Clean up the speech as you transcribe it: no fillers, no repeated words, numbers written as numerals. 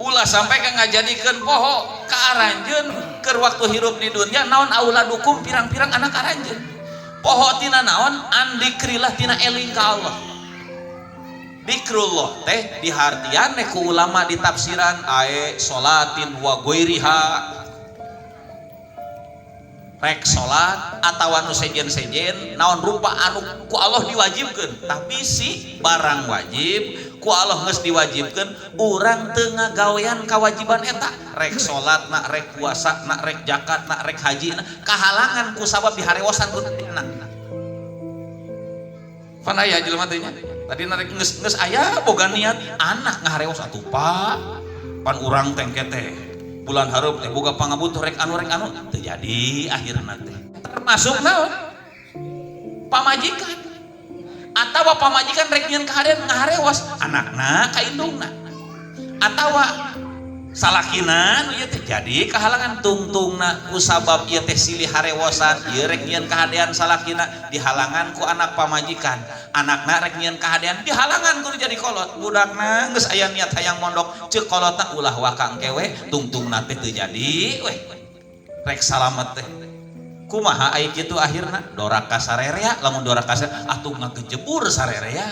ulah sampai ka ngajadikeun poho ka aranjeun keur waktu hirup di dunia naon auladukum pirang-pirang anak aranjeun poho tina naon andikrilah tina eling ka Allah. Dikrullah teh dihartian ku ulama di tafsiran ae salatin wa ghairiha rek salat atawa nu sejen-sejen naon rupa anu ku Allah diwajibkeun tapi si barang wajib ku Allah geus diwajibkeun urang teu ngagawean kewajiban eta rek salatna rek puasana rek zakatna rek hajina kahalangan ku sabab diharewosan ku dina pan aya jelema teh nya tadi narek geus aya boga niat anak ngahareos atuh Pak pan urang tengke teh bulan hareup teh boga pangabutuh rek anu teu jadi akhirna teh termasuk naon pamajikan atawa pamajikan rek nyeun kahadean ngaharewas anakna ka indungna atawa salakina nu ieu teh jadi kahalangan tungtungna ku sabab ieu teh silih harewosan ieu rek nyeun kahadean salakina dihalangan ku anak pamajikan anakna rek nyeun kahadean dihalangan ku jadi kolot budakna geus aya niat hayang mondok ceuk kolotna ulah waka engkewe tungtungna teh teu jadi weh rek salamet teh kumaha aya kitu akhirna dorak ka sarerea lamun dorak ka atuh ngakejebur sarerea